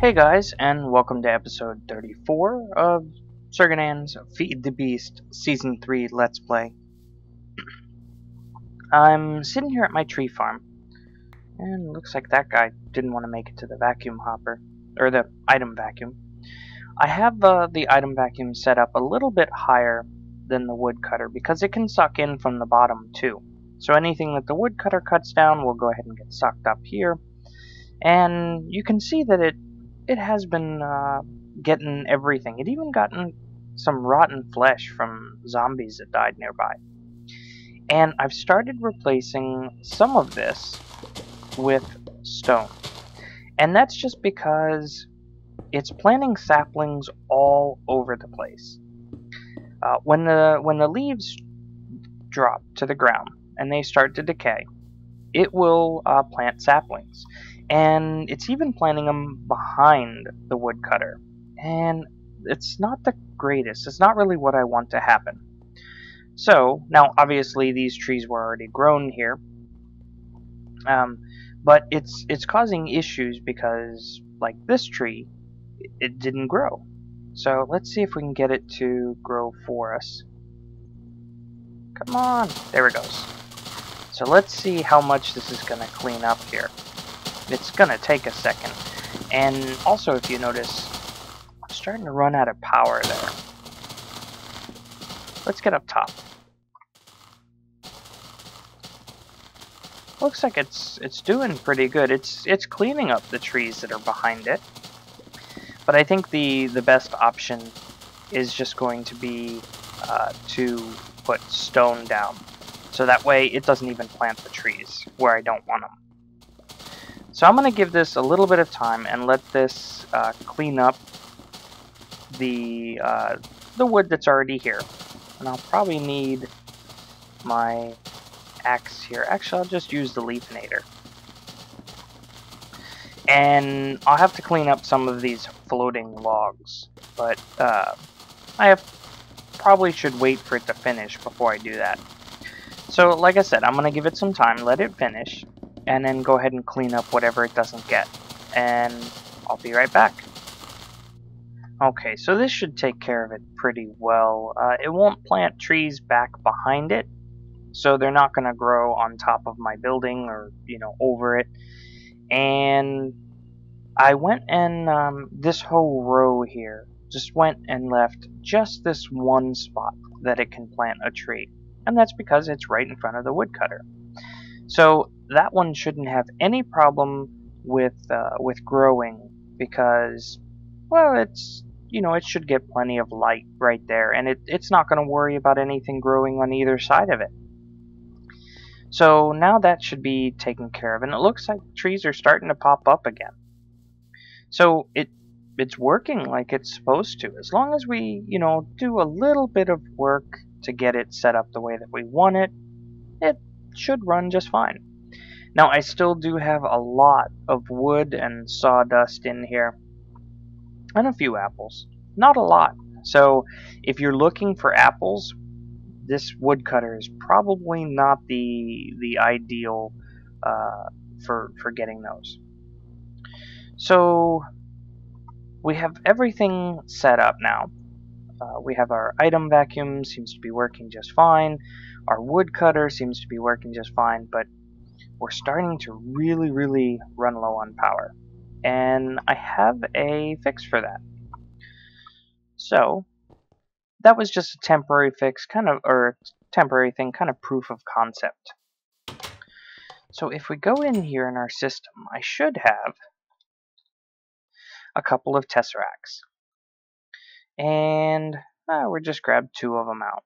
Hey guys, and welcome to episode 34 of Surgan's Feed the Beast Season 3 Let's Play. I'm sitting here at my tree farm, and it looks like that guy didn't want to make it to the vacuum hopper, or the item vacuum. I have the item vacuum set up a little bit higher than the woodcutter because it can suck in from the bottom too. So anything that the woodcutter cuts down will go ahead and get sucked up here. And you can see that it has been getting everything. It even gotten some rotten flesh from zombies that died nearby. And I've started replacing some of this with stone. And that's just because it's planting saplings all over the place. When the leaves drop to the ground and they start to decay, it will plant saplings. And it's even planting them behind the woodcutter. And it's not the greatest. It's not really what I want to happen. So, now obviously these trees were already grown here. But it's causing issues because, like this tree, it didn't grow. So let's see if we can get it to grow for us. Come on! There it goes. So let's see how much this is going to clean up here. It's going to take a second. And also, if you notice, I'm starting to run out of power there. Let's get up top. Looks like it's doing pretty good. It's cleaning up the trees that are behind it. But I think the best option is just going to be to put stone down. So that way it doesn't even plant the trees where I don't want them. So I'm going to give this a little bit of time and let this clean up the wood that's already here. And I'll probably need my axe here. Actually, I'll just use the leafinator. And I'll have to clean up some of these floating logs. But probably should wait for it to finish before I do that. So, like I said, I'm going to give it some time, let it finish, and then go ahead and clean up whatever it doesn't get. And I'll be right back. Okay, so this should take care of it pretty well. It won't plant trees back behind it, so they're not going to grow on top of my building or, over it. And I went and this whole row here just went and left just this one spot that it can plant a tree. And that's because it's right in front of the woodcutter. So that one shouldn't have any problem with growing because, well, it should get plenty of light right there, and it's not going to worry about anything growing on either side of it. So now that should be taken care of, and it looks like trees are starting to pop up again. So it's working like it's supposed to, as long as we do a little bit of work to get it set up the way that we want it. It should run just fine. Now, I still do have a lot of wood and sawdust in here, and a few apples. Not a lot. So, if you're looking for apples, this woodcutter is probably not the ideal for getting those. So, we have everything set up now. We have our item vacuum, seems to be working just fine. Our woodcutter seems to be working just fine, but we're starting to really run low on power. And I have a fix for that. So, that was just a temporary fix, or temporary thing, kind of proof of concept. So if we go in here in our system, I should have a couple of tesseracts. And we'll just grab 2 of them out.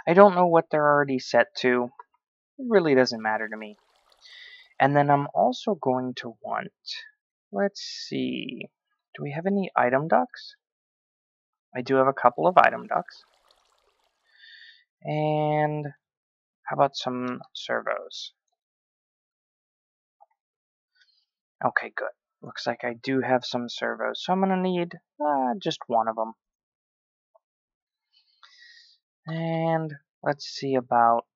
I don't know what they're already set to. It really doesn't matter to me. And then I'm also going to want, let's see, do we have any item ducts? I do have a couple of item ducts. And how about some servos? Okay, good. Looks like I do have some servos, so I'm going to need just one of them. And let's see about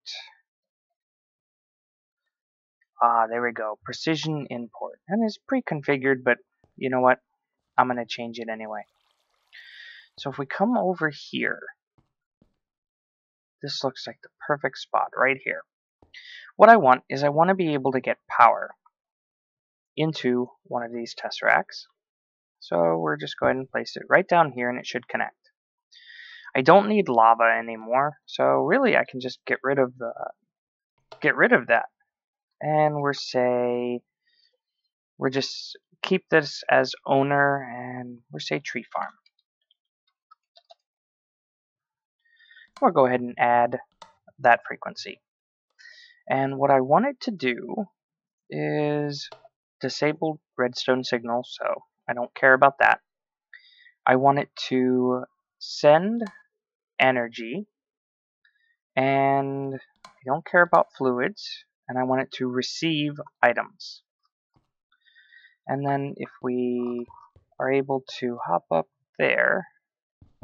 There we go. Precision import. And it's pre-configured, but you know what? I'm going to change it anyway. So if we come over here, this looks like the perfect spot right here. What I want is I want to be able to get power into one of these tesseracts. So we're just going to place it right down here and it should connect. I don't need lava anymore, so really I can just get rid of that. And we're just keep this as owner, and we're say tree farm. We'll go ahead and add that frequency. And what I want it to do is disable redstone signal, so I don't care about that. I want it to send energy, and I don't care about fluids, and I want it to receive items. And then if we are able to hop up there,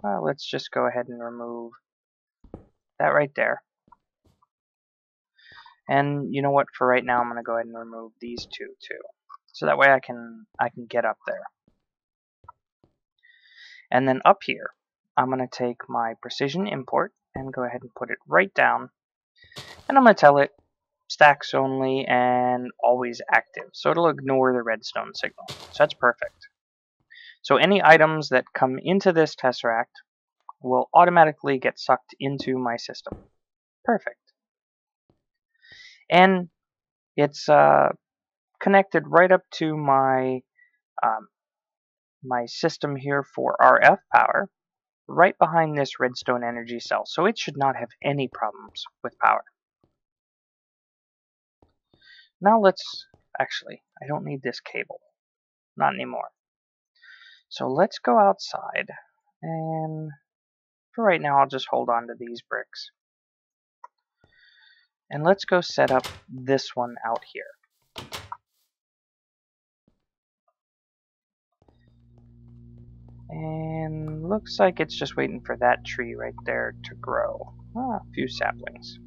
well, let's just go ahead and remove that right there. And you know what, for right now I'm going to go ahead and remove these two too. So that way I can get up there. And then up here, I'm going to take my precision import and go ahead and put it right down. And I'm going to tell it stacks only and always active. So it'll ignore the redstone signal. So that's perfect. So any items that come into this tesseract will automatically get sucked into my system. Perfect. And it's connected right up to my my system here for RF power, right behind this redstone energy cell. So it should not have any problems with power. Now actually, I don't need this cable. Not anymore. So let's go outside, and for right now I'll just hold on to these bricks. And let's go set up this one out here. And looks like it's just waiting for that tree right there to grow. A few saplings.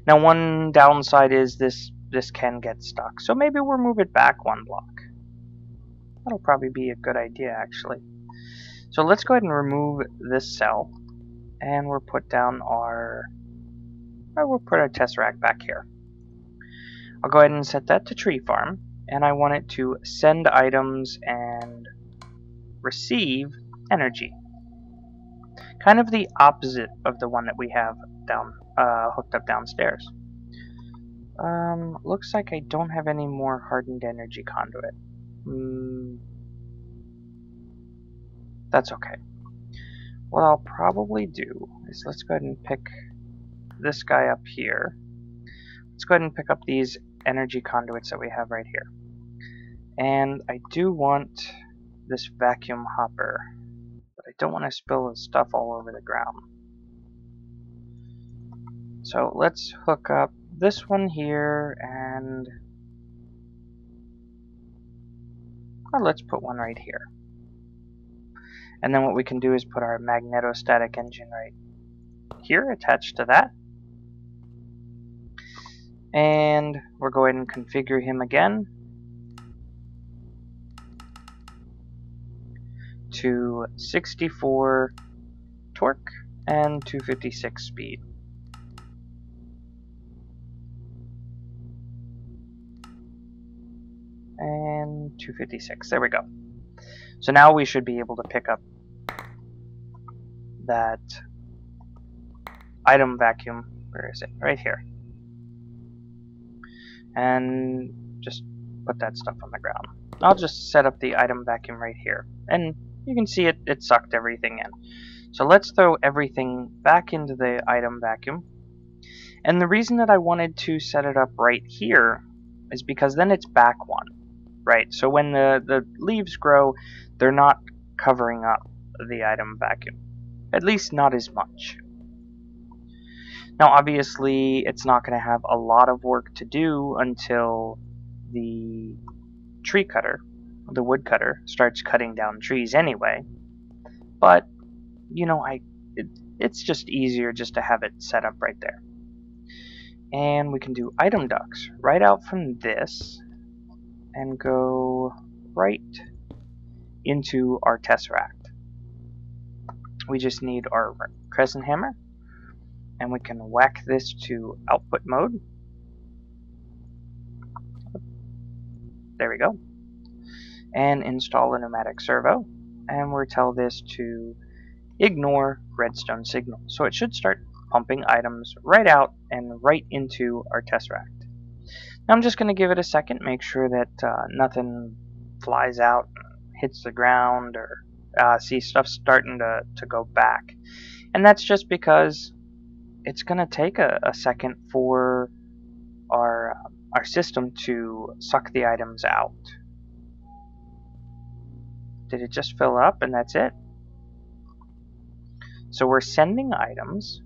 Now one downside is this can get stuck, so maybe we'll move it back one block. That'll probably be a good idea, actually. So let's go ahead and remove this cell, and we'll put down we'll put our tesseract back here. I'll go ahead and set that to tree farm, and I want it to send items and receive energy. Kind of the opposite of the one that we have hooked up downstairs. Looks like I don't have any more hardened energy conduit. That's okay. What I'll probably do is let's go ahead and pick this guy up here. Let's go ahead and pick up these energy conduits that we have right here. And I do want this vacuum hopper, but I don't want to spill the stuff all over the ground. So let's hook up this one here, and let's put one right here. And then what we can do is put our magnetostatic engine right here attached to that. And we'll go ahead and configure him again to 64 torque and 256 speed. And 256, there we go. So now we should be able to pick up that item vacuum. Where is it? Right here. And just put that stuff on the ground. I'll just set up the item vacuum right here. And you can see it sucked everything in. So let's throw everything back into the item vacuum. And the reason that I wanted to set it up right here is because then it's back one. Right? So when the leaves grow, they're not covering up the item vacuum. At least not as much. Now obviously it's not going to have a lot of work to do until the tree cutter, the woodcutter, starts cutting down trees anyway. But, you know, it's just easier just to have it set up right there. And we can do item ducts right out from this and go right into our tesseract. We just need our crescent hammer, and we can whack this to output mode. There we go. And install a pneumatic servo, and we'll tell this to ignore redstone signal. So it should start pumping items right out and right into our tesseract. Now I'm just going to give it a second, make sure that nothing flies out, hits the ground, or see stuff starting to go back. And that's just because it's going to take a second for our system to suck the items out. Did it just fill up and that's it? So we're sending items,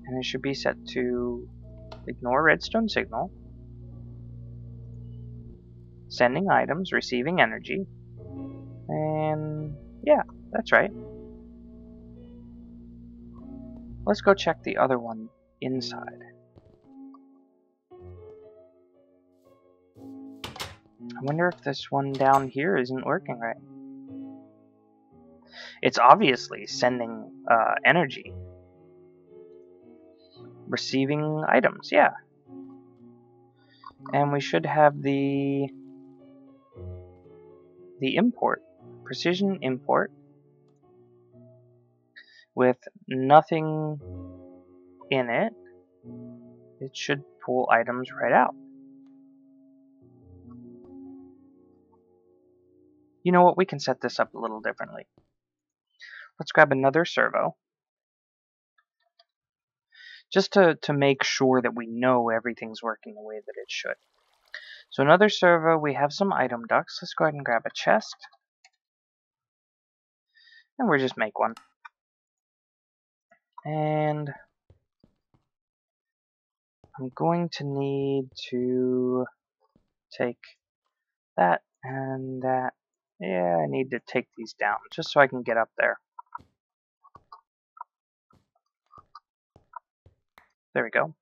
and it should be set to ignore redstone signal, sending items, receiving energy, and yeah, that's right. Let's go check the other one inside. I wonder if this one down here isn't working right. It's obviously sending energy. Receiving items, yeah. And we should have the import, precision import, with nothing in it. It should pull items right out. You know what, we can set this up a little differently. Let's grab another servo, just to make sure that we know everything's working the way that it should. So another servo, we have some item ducts. Let's go ahead and grab a chest, and we'll just make one. And I'm going to need to take that and that. Yeah, I need to take these down just so I can get up there. There we go.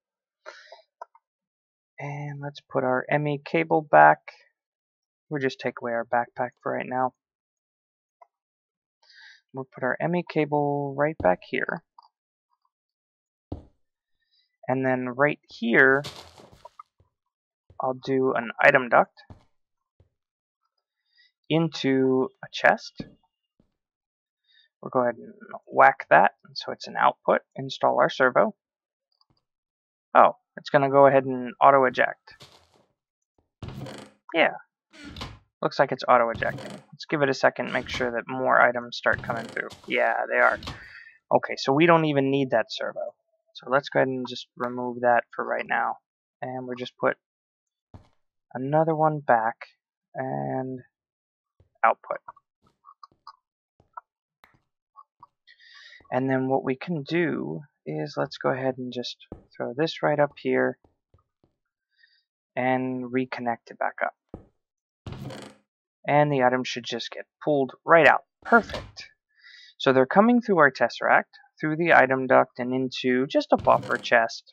And let's put our ME cable back. We'll just take away our backpack for right now. We'll put our ME cable right back here. And then right here, I'll do an item duct into a chest. We'll go ahead and whack that so it's an output. Install our servo. Oh, it's going to go ahead and auto eject. Yeah, looks like it's auto ejecting. Let's give it a second, make sure that more items start coming through. Yeah, they are. Okay, so we don't even need that servo. So let's go ahead and just remove that for right now. And we'll just put another one back and output. And then what we can do is let's go ahead and just throw this right up here and reconnect it back up. And the item should just get pulled right out. Perfect. So they're coming through our tesseract, through the item duct, and into just a buffer chest.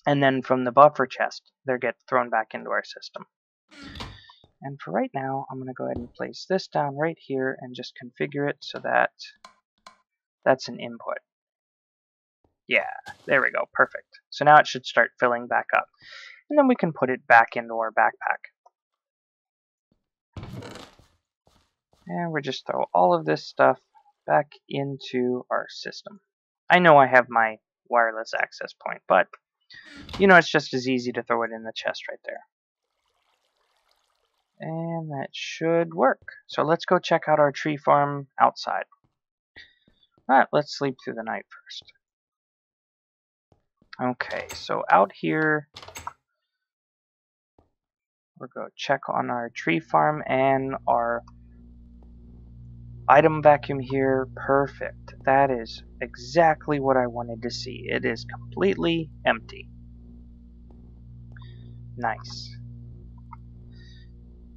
And then from the buffer chest, they get thrown back into our system. And for right now, I'm going to go ahead and place this down right here and just configure it so that that's an input. Yeah, there we go, perfect. So now it should start filling back up. And then we can put it back into our backpack. And we'll just throw all of this stuff back into our system. I know I have my wireless access point, but you know, it's just as easy to throw it in the chest right there. And that should work. So let's go check out our tree farm outside. Alright, let's sleep through the night first. Okay, so out here, we're going to check on our tree farm and our item vacuum here. Perfect. That is exactly what I wanted to see. It is completely empty. Nice.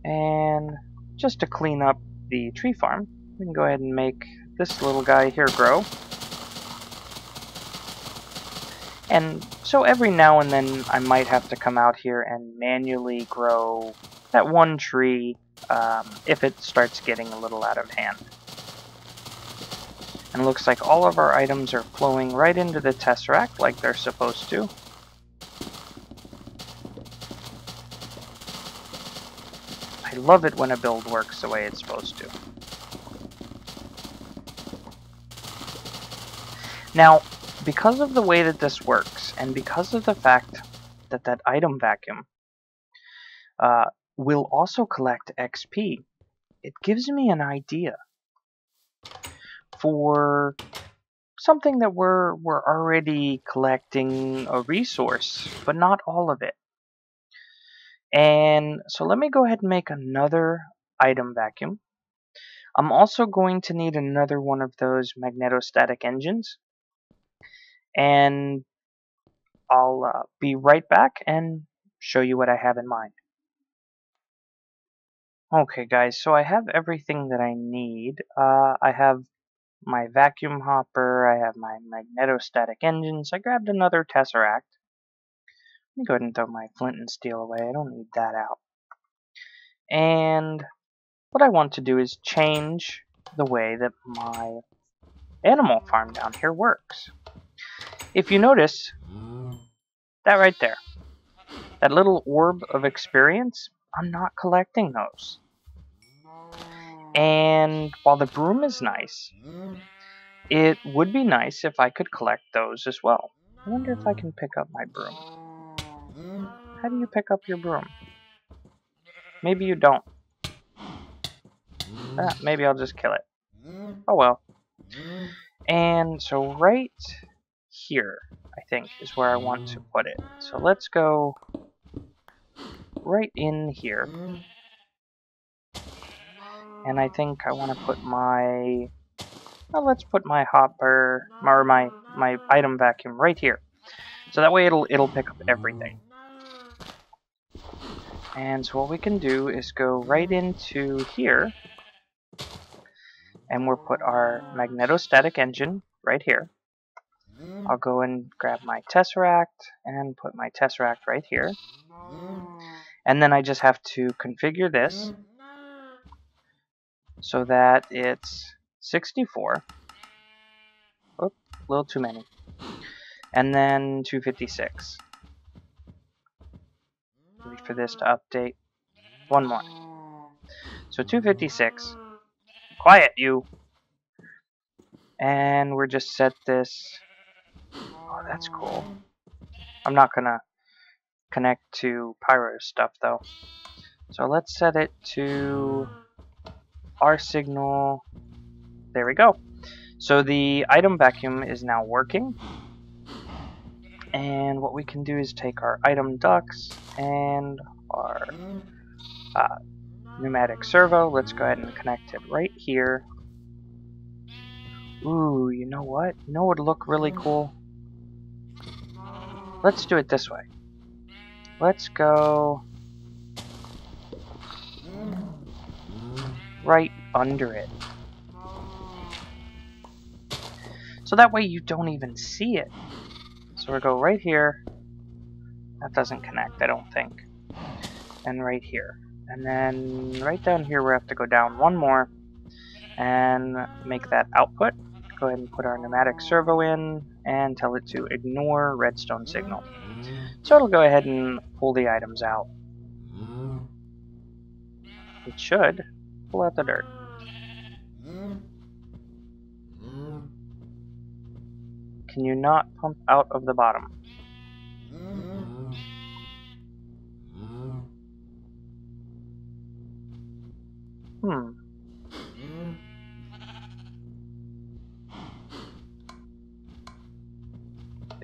And just to clean up the tree farm, we can go ahead and make this little guy here grow. And so every now and then I might have to come out here and manually grow that one tree if it starts getting a little out of hand. And it looks like all of our items are flowing right into the Tesseract like they're supposed to. I love it when a build works the way it's supposed to. Now, because of the way that this works, and because of the fact that that item vacuum will also collect XP, it gives me an idea for something that we're already collecting a resource, but not all of it. And so let me go ahead and make another item vacuum. I'm also going to need another one of those magnetostatic engines. And I'll be right back and show you what I have in mind. Okay guys, so I have everything that I need. I have my vacuum hopper, I have my magnetostatic engines. I grabbed another Tesseract. Let me go ahead and throw my flint and steel away. I don't need that out. And what I want to do is change the way that my animal farm down here works. If you notice, that right there, that little orb of experience, I'm not collecting those. And while the broom is nice, it would be nice if I could collect those as well. I wonder if I can pick up my broom. How do you pick up your broom? Maybe you don't. Maybe I'll just kill it. Oh well. And so right here, I think, is where I want to put it. So let's go right in here. And I think I want to put my... Well, let's put my hopper, or my item vacuum right here. So that way it'll pick up everything. And so what we can do is go right into here. And we'll put our magnetostatic engine right here. I'll go and grab my Tesseract and put my Tesseract right here. And then I just have to configure this so that it's 64. Oop, a little too many. And then 256. Wait for this to update. One more. So 256. Quiet, you! And we're just set this. Oh, that's cool. I'm not gonna connect to Pyro stuff though. So let's set it to our signal. There we go. So the item vacuum is now working. And what we can do is take our item ducts and our pneumatic servo. Let's go ahead and connect it right here. Ooh, you know what? You know what would look really cool? Let's do it this way. Let's go right under it. So that way you don't even see it. So we'll go right here. That doesn't connect, I don't think. And right here. And then right down here we have to go down one more and make that output. Go ahead and put our pneumatic servo in and tell it to ignore redstone signal. So it'll go ahead and pull the items out. It should pull out the dirt. Can you not pump out of the bottom?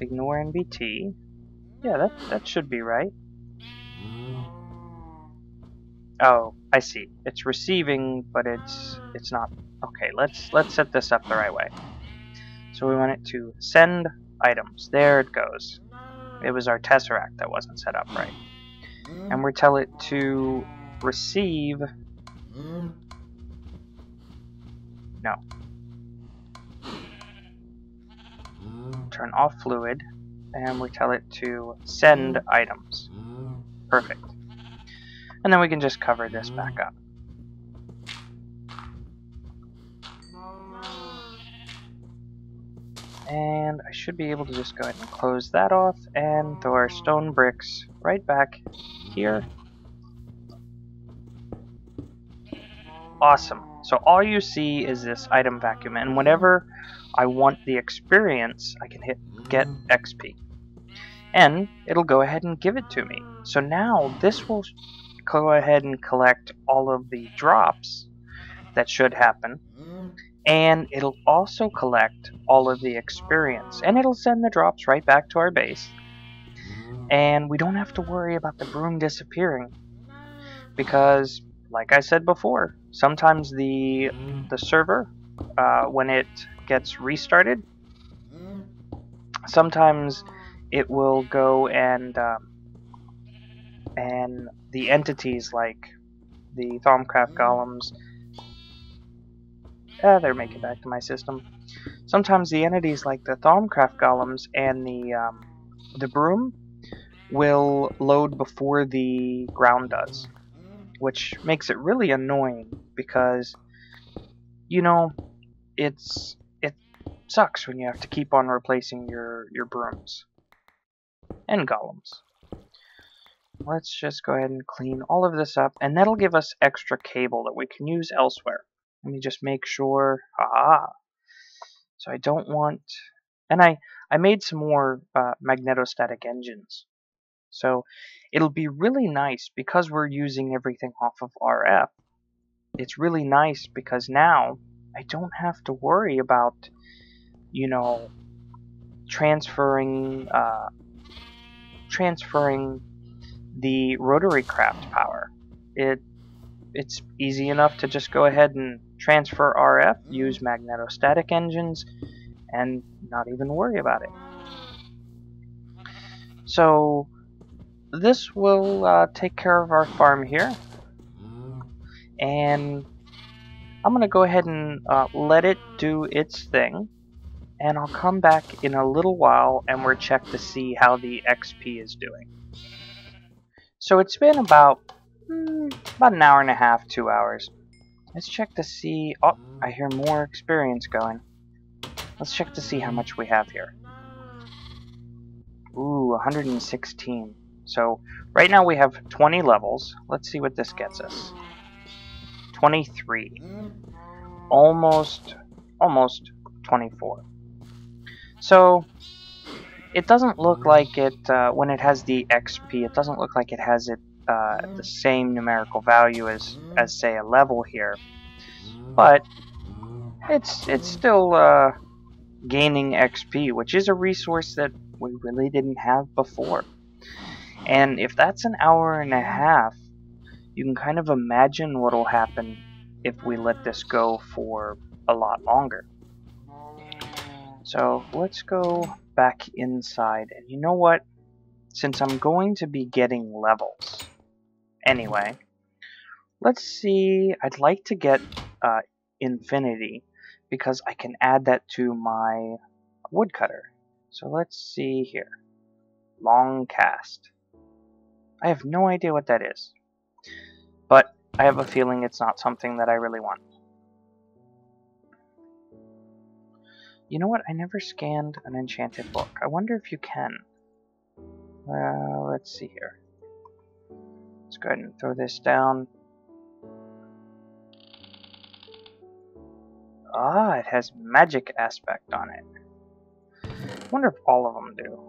Ignore NBT. Yeah, that should be right. Oh, I see. It's receiving, but it's not. Okay, let's set this up the right way. So we want it to send items. There it goes. It was our Tesseract that wasn't set up right. And we tell it to receive. No. Turn off fluid. and we tell it to send items. Perfect. And then we can just cover this back up. And I should be able to just go ahead and close that off and throw our stone bricks right back here. Awesome. So all you see is this item vacuum, and whenever I want the experience, I can hit get XP. And it'll go ahead and give it to me. So now this will go ahead and collect all of the drops that should happen. And it'll also collect all of the experience. And it'll send the drops right back to our base. And we don't have to worry about the broom disappearing. Because, like I said before, sometimes the server, when it gets restarted, sometimes it will go and the entities like the Thaumcraft golems, they're making back to my system. Sometimes the entities like the Thaumcraft golems and the broom will load before the ground does, which makes it really annoying because, you know, it sucks when you have to keep on replacing your brooms and golems. Let's just go ahead and clean all of this up, and that'll give us extra cable that we can use elsewhere. Let me just make sure. So I don't want, and I made some more magnetostatic engines. So it'll be really nice because we're using everything off of RF. It's really nice because now I don't have to worry about, you know, transferring the rotary craft power. It's easy enough to just go ahead and transfer RF, use magnetostatic engines, and not even worry about it. So this will take care of our farm here, and I'm going to go ahead and let it do its thing, and I'll come back in a little while and we'll check to see how the XP is doing. So it's been about an hour and a half, 2 hours. Let's check to see. Oh, I hear more experience going. Let's check to see how much we have here. Ooh, 116. So right now we have 20 levels. Let's see what this gets us. 23. Almost 24. So it doesn't look like it, when it has the XP, it doesn't look like it has it the same numerical value as say a level here, but it's still gaining XP, which is a resource that we really didn't have before. And if that's an hour and a half, you can kind of imagine what'll happen if we let this go for a lot longer. So let's go back inside, and you know what? Since I'm going to be getting levels anyway, let's see. I'd like to get infinity because I can add that to my woodcutter. So let's see here. Long cast. I have no idea what that is, but I have a feeling it's not something that I really want. You know what? I never scanned an enchanted book. I wonder if you can. Let's see here. Let's go ahead and throw this down. It has magic aspect on it. I wonder if all of them do.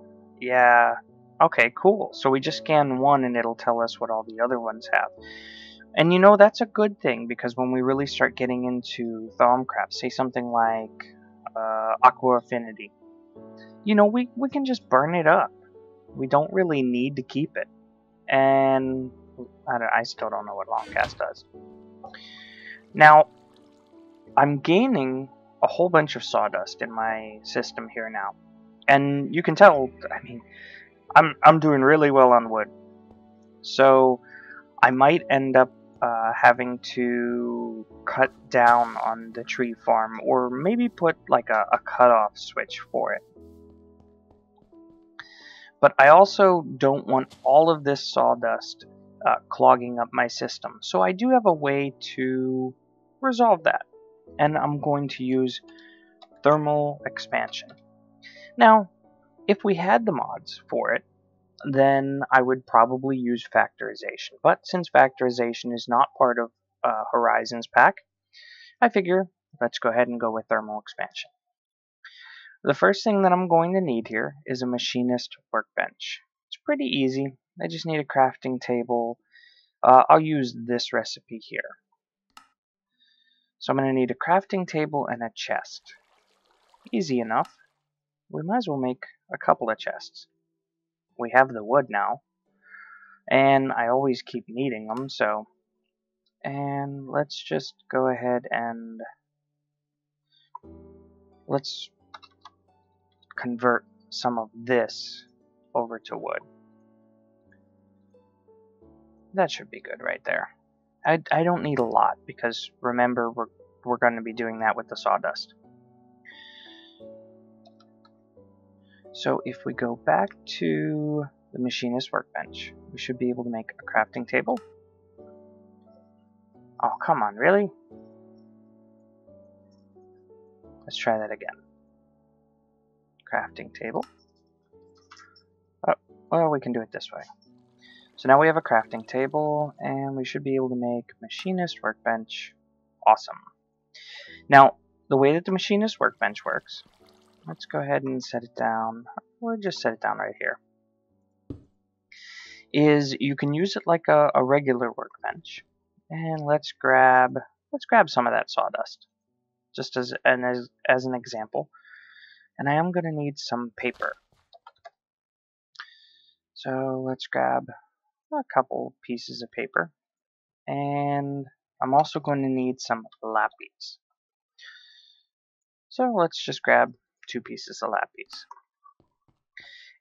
Yeah. Okay, cool. So we just scan one and it'll tell us what all the other ones have. And you know, that's a good thing, because when we really start getting into Thaumcraft, say something like Aqua Affinity, you know, we can just burn it up. We don't really need to keep it. And I still don't know what Longcast does. Now, I'm gaining a whole bunch of sawdust in my system here now. And you can tell, I mean, I'm doing really well on wood. So I might end up having to cut down on the tree farm, or maybe put like a cutoff switch for it. But I also don't want all of this sawdust clogging up my system. So I do have a way to resolve that. And I'm going to use thermal expansion. Now, if we had the mods for it, then I would probably use factorization. But since factorization is not part of Horizons pack, I figure let's go ahead and go with thermal expansion. The first thing that I'm going to need here is a machinist workbench. It's pretty easy. I just need a crafting table. I'll use this recipe here. So I'm going to need a crafting table and a chest. Easy enough. We might as well make a couple of chests. We have the wood now, and I always keep needing them, so... And let's just go ahead and... let's convert some of this over to wood. That should be good right there. I don't need a lot, because remember, we're going to be doing that with the sawdust. So if we go back to the machinist workbench, we should be able to make a crafting table. Oh, come on, really? Let's try that again. Crafting table. Oh, well, we can do it this way. So now we have a crafting table, and we should be able to make machinist workbench. Awesome. Now, the way that the machinist workbench works, let's go ahead and set it down. We'll just set it down right here. Is you can use it like a regular workbench. And let's grab some of that sawdust, just as an example. And I am going to need some paper. So let's grab a couple pieces of paper. And I'm also going to need some lapis. So let's just grab 2 pieces of lapis.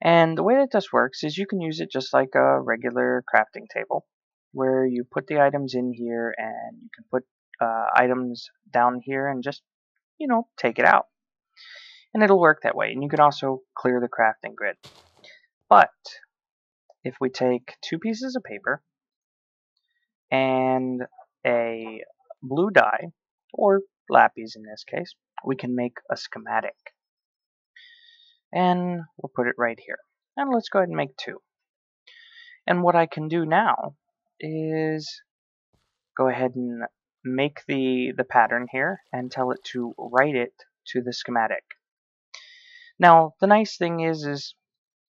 And the way that this works is you can use it just like a regular crafting table, where you put the items in here and you can put items down here and just, take it out. And it'll work that way. And you can also clear the crafting grid. But if we take 2 pieces of paper and a blue dye, or lapis in this case, we can make a schematic. And we'll put it right here. And let's go ahead and make 2. And what I can do now is go ahead and make the pattern here and tell it to write it to the schematic. Now, the nice thing is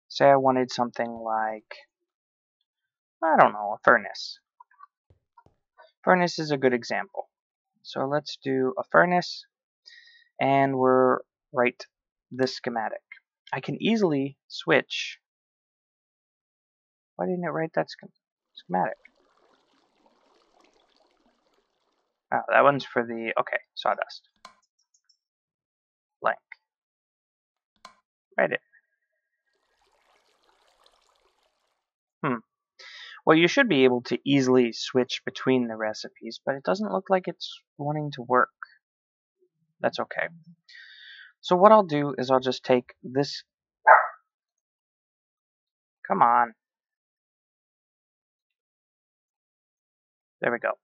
say I wanted something like, I don't know, a furnace. Furnace is a good example. So let's do a furnace, and we're write this schematic. I can easily switch. Why didn't it write that schematic? Oh, that one's for the, okay, sawdust. Blank. Write it. Well, you should be able to easily switch between the recipes, but it doesn't look like it's wanting to work. That's okay. So what I'll do is I'll just take this. Come on. There we go.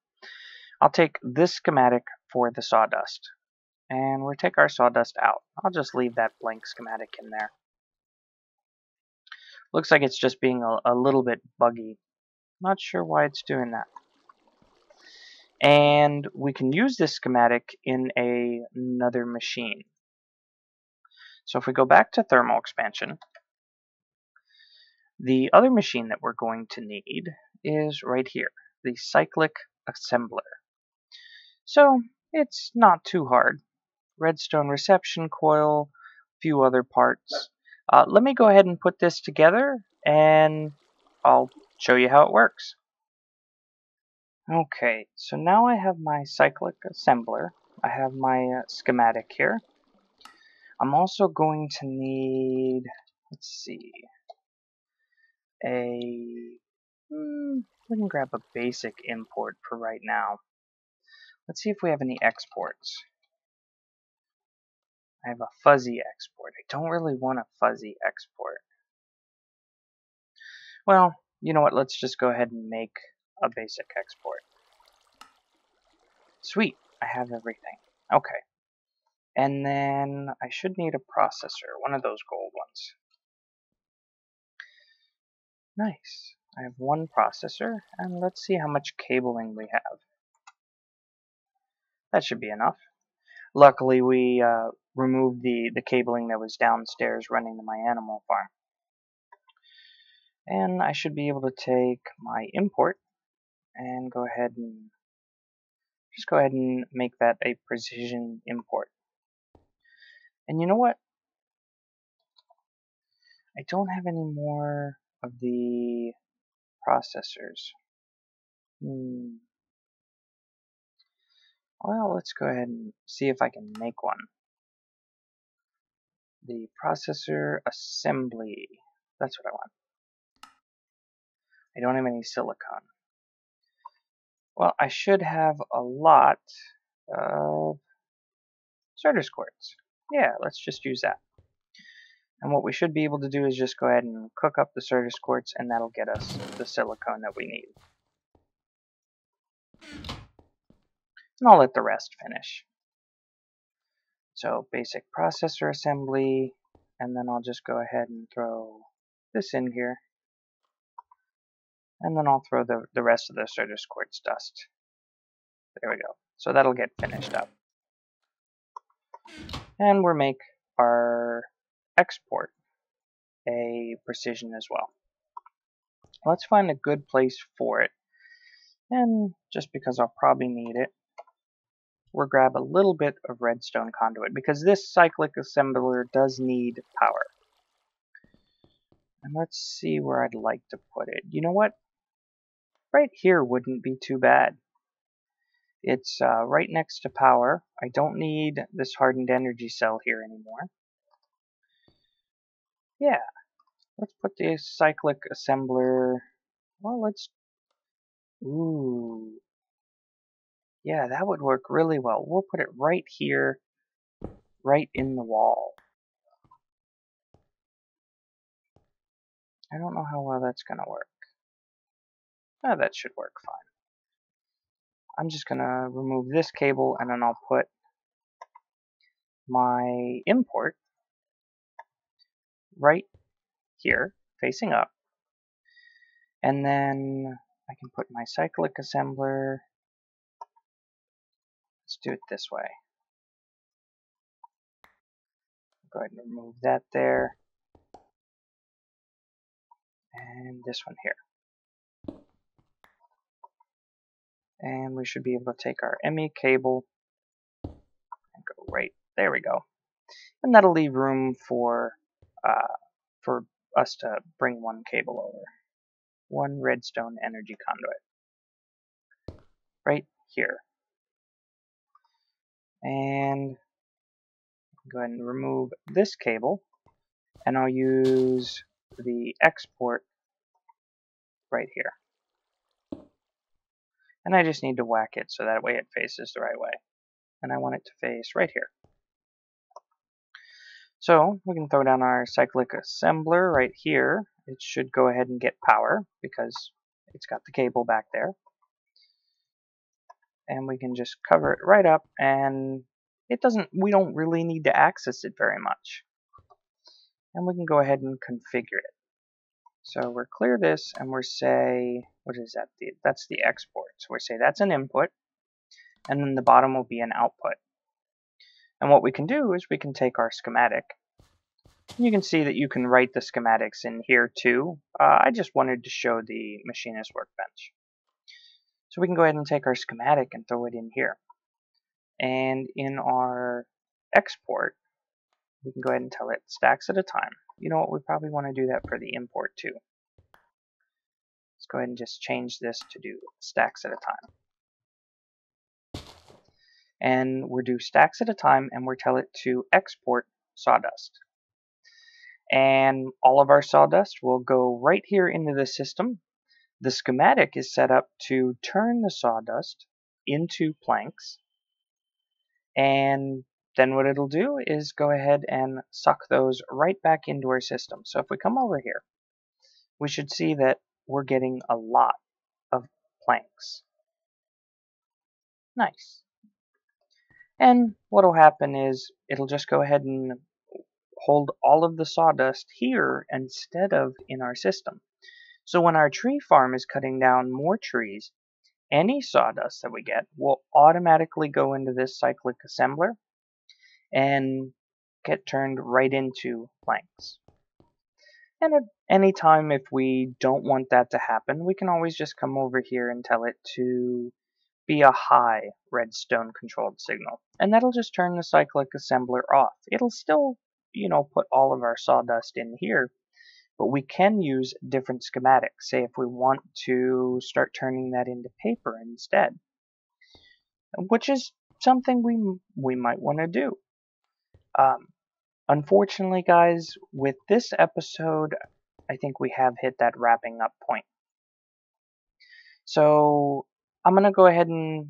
I'll take this schematic for the sawdust. And we'll take our sawdust out. I'll just leave that blank schematic in there. Looks like it's just being a little bit buggy. Not sure why it's doing that. And we can use this schematic in another machine. So if we go back to thermal expansion, the other machine that we're going to need is right here, the cyclic assembler. So it's not too hard. Redstone reception coil, a few other parts. Let me go ahead and put this together and I'll show you how it works. Okay, so now I have my cyclic assembler. I have my schematic here. I'm also going to need, let's see, we can grab a basic import for right now. Let's see if we have any exports. I have a fuzzy export. I don't really want a fuzzy export. Well, you know what, let's just go ahead and make a basic export. Sweet, I have everything. Okay. And then I should need a processor, one of those gold ones. Nice. I have one processor, and let's see how much cabling we have. That should be enough. Luckily, we removed the cabling that was downstairs running to my animal farm. And I should be able to take my import and go ahead and make that a precision import. And you know what? I don't have any more of the processors. Well, let's go ahead and see if I can make one. The processor assembly. That's what I want. I don't have any silicon. Well, I should have a lot of Surge quartz. Yeah, let's just use that. And what we should be able to do is just go ahead and cook up the Surge quartz, and that'll get us the silicon that we need. And I'll let the rest finish. So basic processor assembly, and then I'll just go ahead and throw this in here. And then I'll throw the rest of the Surge quartz dust. There we go. So that'll get finished up. And we'll make our export a precision as well. Let's find a good place for it. And just because I'll probably need it, we'll grab a little bit of redstone conduit, because this cyclic assembler does need power. And let's see where I'd like to put it. You know what? Right here wouldn't be too bad. It's right next to power. I don't need this hardened energy cell here anymore. Yeah, let's put the cyclic assembler. Well, let's. Ooh. Yeah, that would work really well. We'll put it right here, right in the wall. I don't know how well that's going to work. Oh, that should work fine. I'm just going to remove this cable, and then I'll put my import right here, facing up. And then I can put my cyclic assembler. Let's do it this way. Go ahead and remove that there. And this one here. And we should be able to take our ME cable and go right there. We go, and that'll leave room for us to bring one cable over, one redstone energy conduit, right here. And go ahead and remove this cable, and I'll use the export right here. And I just need to whack it so that way it faces the right way. And I want it to face right here. So we can throw down our cyclic assembler right here. It should go ahead and get power because it's got the cable back there. And we can just cover it right up, and we don't really need to access it very much. And we can go ahead and configure it. So we'll clear this, and we'll say, what is that? That's the export. So we'll say that's an input, and then the bottom will be an output. And what we can do is we can take our schematic. You can see that you can write the schematics in here too. I just wanted to show the machinist workbench. So we can go ahead and take our schematic and throw it in here. And in our export, we can go ahead and tell it stacks at a time. You know what, we probably want to do that for the import too. Let's go ahead and just change this to do stacks at a time. And we'll do stacks at a time, and we'll tell it to export sawdust. And all of our sawdust will go right here into the system. The schematic is set up to turn the sawdust into planks. And then what it'll do is go ahead and suck those right back into our system. So if we come over here, we should see that we're getting a lot of planks. Nice. And what will happen is it'll just go ahead and hold all of the sawdust here instead of in our system. So when our tree farm is cutting down more trees, any sawdust that we get will automatically go into this cyclic assembler and get turned right into planks. And at any time, if we don't want that to happen, we can always just come over here and tell it to be a high redstone controlled signal. And that'll just turn the cyclic assembler off. It'll still, put all of our sawdust in here, but we can use different schematics. Say if we want to start turning that into paper instead, which is something we might want to do. Unfortunately, guys, with this episode, I think we have hit that wrapping up point. So I'm going to go ahead and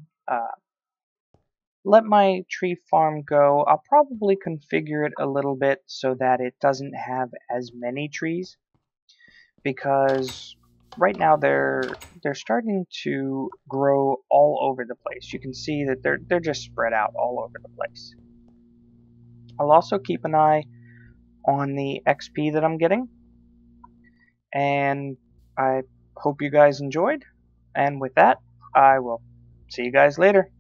let my tree farm go. I'll probably configure it a little bit so that it doesn't have as many trees, because right now they're starting to grow all over the place. You can see that they're just spread out all over the place. I'll also keep an eye on the XP that I'm getting, and I hope you guys enjoyed. And with that, I will see you guys later.